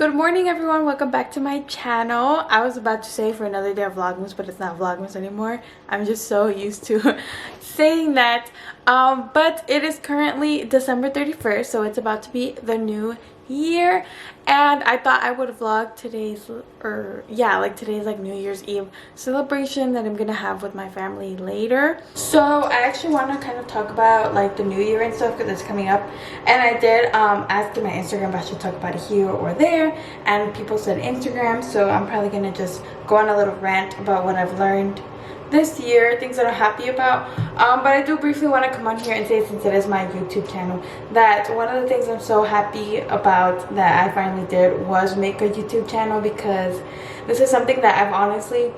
Good morning everyone, welcome back to my channel. I was about to say for another day of Vlogmas, but it's not Vlogmas anymore. I'm just so used to saying that. But it is currently December 31st, so it's about to be the new year. And I thought I would vlog today's, today's like New Year's Eve celebration that I'm gonna have with my family later. So I actually want to kind of talk about like the new year and stuff because it's coming up. And I did ask in my Instagram if I should talk about it here or there, and people said Instagram, so I'm probably gonna just go on a little rant about what I've learned this year, things that I'm happy about. But I do briefly want to come on here and say, since it is my YouTube channel, that one of the things I'm so happy about that I finally did was make a YouTube channel, because this is something that I've honestly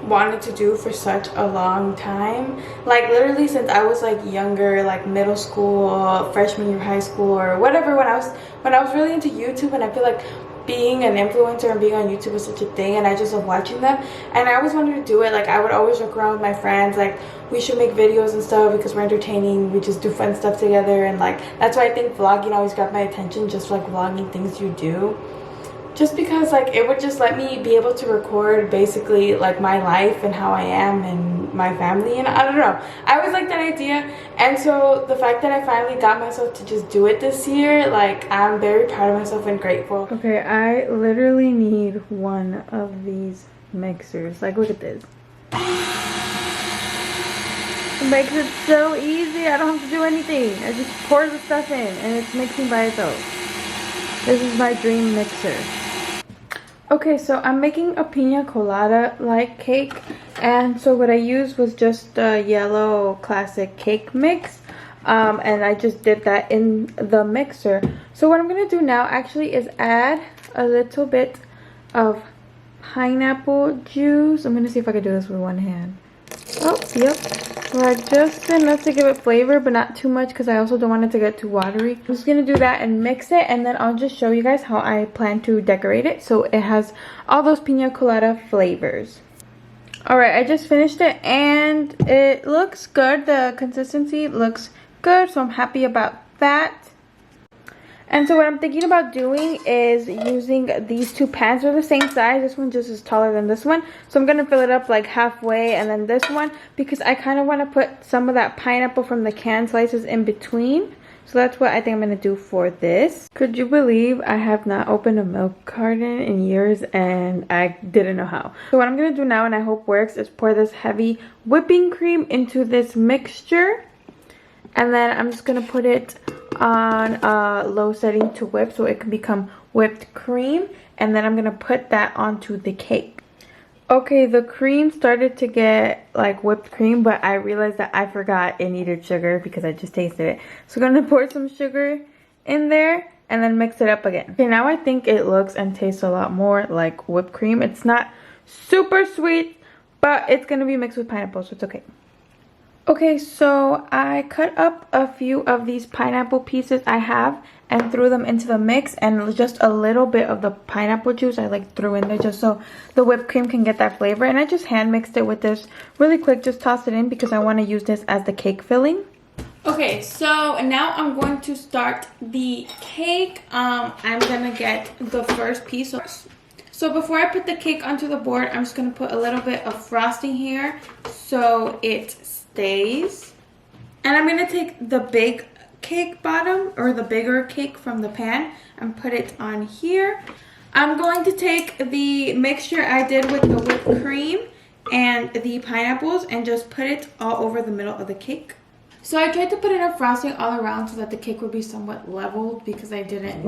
wanted to do for such a long time, like literally since I was like younger, like middle school, freshman year high school, or whatever, when I was really into YouTube. And I feel like being an influencer and being on YouTube was such a thing, and I just love watching them, and I always wanted to do it. Like I would always joke around with my friends, like we should make videos and stuff because we're entertaining, we just do fun stuff together. And like that's why I think vlogging always got my attention, just like vlogging things you do, just because like it would just let me be able to record basically like my life and how I am and my family. And I don't know, I always liked that idea. And so the fact that I finally got myself to just do it this year, like I'm very proud of myself and grateful. Okay, I literally need one of these mixers. Like look at this, it makes it so easy. I don't have to do anything, I just pour the stuff in and it's mixing by itself. This is my dream mixer. Okay, so I'm making a pina colada like cake, and so what I used was just the yellow classic cake mix, and I just did that in the mixer. So what I'm gonna do now actually is add a little bit of pineapple juice. I'm gonna see if I can do this with one hand. Oh, yep. Like just enough to give it flavor, but not too much because I also don't want it to get too watery. I'm just gonna do that and mix it, and then I'll just show you guys how I plan to decorate it so it has all those pina colada flavors. Alright, I just finished it and it looks good. The consistency looks good, so I'm happy about that. And so what I'm thinking about doing is using these two pans. They're the same size. This one just is taller than this one. So I'm going to fill it up like halfway, and then this one, because I kind of want to put some of that pineapple from the canned slices in between. So that's what I think I'm going to do for this. Could you believe I have not opened a milk carton in years and I didn't know how? So what I'm going to do now, and I hope works, is pour this heavy whipping cream into this mixture. And then I'm just going to put it on a low setting to whip so it can become whipped cream. And then I'm going to put that onto the cake. Okay, the cream started to get like whipped cream, but I realized that I forgot it needed sugar because I just tasted it. So I'm going to pour some sugar in there and then mix it up again. Okay, now I think it looks and tastes a lot more like whipped cream. It's not super sweet, but it's going to be mixed with pineapple, so it's okay. Okay, so I cut up a few of these pineapple pieces I have and threw them into the mix, and just a little bit of the pineapple juice I like threw in there just so the whipped cream can get that flavor. And I just hand mixed it with this really quick, just toss it in because I want to use this as the cake filling. Okay, so now I'm going to start the cake. I'm gonna get the first piece. So before I put the cake onto the board, I'm just gonna put a little bit of frosting here so it stays. And I'm gonna take the big cake bottom, or the bigger cake from the pan, and put it on here. I'm going to take the mixture I did with the whipped cream and the pineapples and just put it all over the middle of the cake. So I tried to put enough frosting all around so that the cake would be somewhat leveled, because I didn't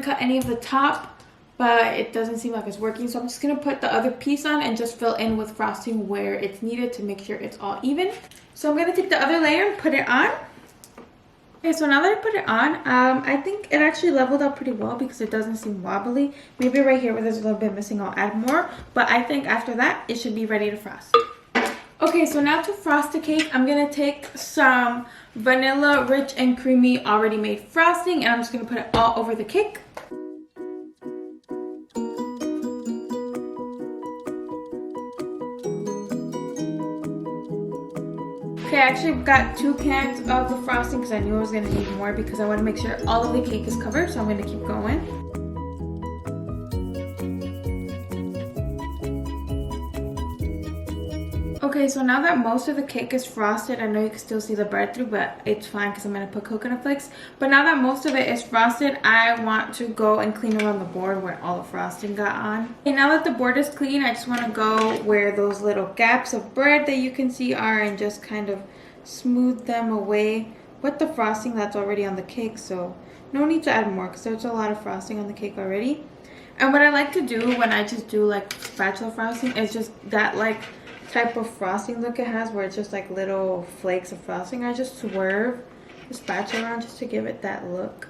cut any of the top, but it doesn't seem like it's working. So I'm just going to put the other piece on and just fill in with frosting where it's needed to make sure it's all even. So I'm going to take the other layer and put it on. Okay, so now that I put it on, I think it actually leveled out pretty well because it doesn't seem wobbly. Maybe right here where there's a little bit missing, I'll add more. But I think after that, it should be ready to frost. Okay, so now to frost the cake, I'm going to take some vanilla rich and creamy already made frosting, and I'm just going to put it all over the cake. Okay, I actually got 2 cans of the frosting because I knew I was going to need more because I want to make sure all of the cake is covered. So I'm going to keep going. Okay, so now that most of the cake is frosted, I know you can still see the bread through, but it's fine because I'm going to put coconut flakes. But now that most of it is frosted, I want to go and clean around the board where all the frosting got on. And now that the board is clean, I just want to go where those little gaps of bread that you can see are and just kind of smooth them away with the frosting that's already on the cake. So no need to add more because there's a lot of frosting on the cake already. And what I like to do when I just do like spatula frosting is just that like type of frosting look it has where it's just like little flakes of frosting. I just swerve the spatula around just to give it that look.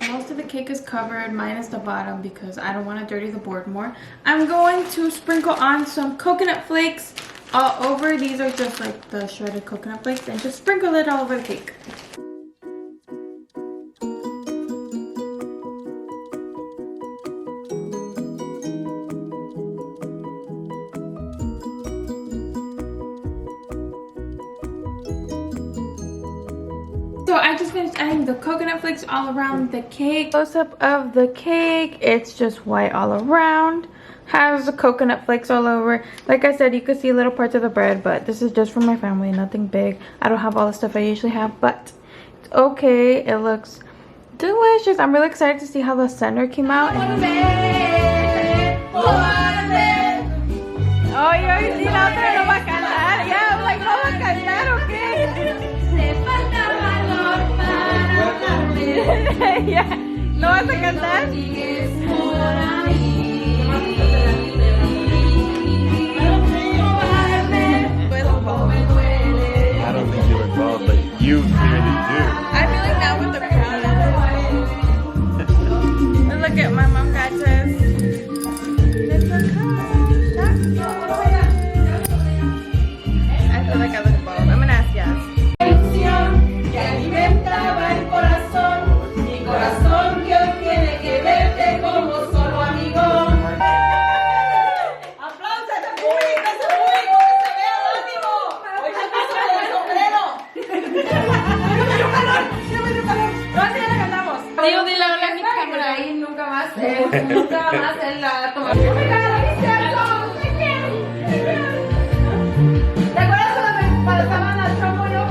Most of the cake is covered minus the bottom because I don't want to dirty the board more. I'm going to sprinkle on some coconut flakes all over. These are just like the shredded coconut flakes, and just sprinkle it all over the cake. So I just finished adding the coconut flakes all around the cake. Close up of the cake. It's just white all around. Has the coconut flakes all over. Like I said, you could see little parts of the bread, but this is just for my family, nothing big. I don't have all the stuff I usually have, but it's okay. It looks delicious. I'm really excited to see how the center came out. Oh, yo, y la otra no va a cantar. Yeah, I'm like, no va a cantar, okay? Yeah. ¿No vas a cantar? I don't think you look well, but you clearly do. I feel like that with the crown. And look at my mom got this. It's a I feel like I look bald. I'm gonna ask Yas. Digo, dile hola a mi cámara y nunca más él la toma. ¿Te acuerdas cuando estaban al trompo yo?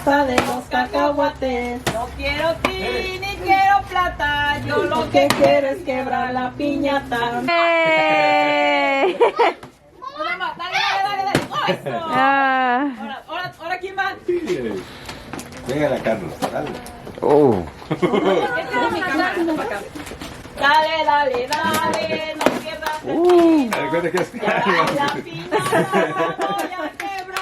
De los cacahuates. No quiero ti ni quiero plata. Yo lo que quiero es quebrar la piñata. ¡Hey! Dale. Ahora, ¿quién va? Venga, Carlos, dale. Oh. Dale, no pierdas. Recuerda que es la piñata voy a quebrar.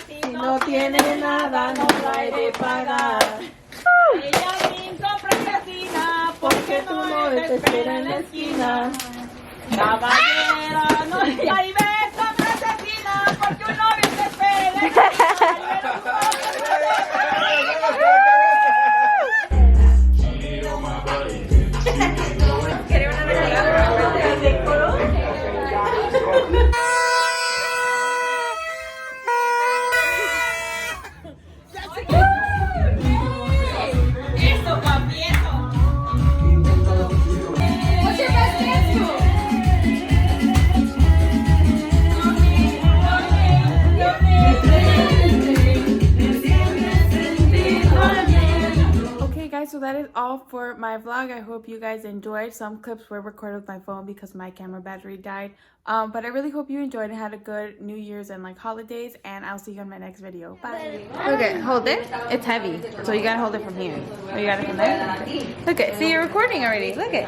Si no tiene nada, no la he de pagar. Ella sin compra cocina, porque tú no te espera en la esquina. Caballera, no hay beso asesina, porque un novio te espera. ¿Quieres una de color? So that is all for my vlog. I hope you guys enjoyed. Some clips were recorded with my phone because my camera battery died. But I really hope you enjoyed and had a good New Year's and like holidays, and I'll see you in my next video. Bye. Okay, hold it. It's heavy, so you gotta hold it from here. Or you got it from there? Look it. See, you're recording already. Look it.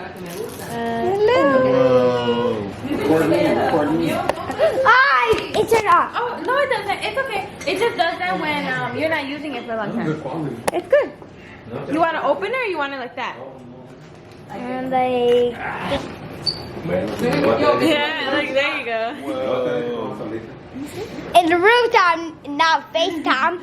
Hello. Record me. Hi! It turned off. Oh, no, it doesn't. It's okay. It just does that when you're not using it for a long time. It's good. You want to open it or you want it like that? And like Yeah, like there you go. In the real time, not FaceTime.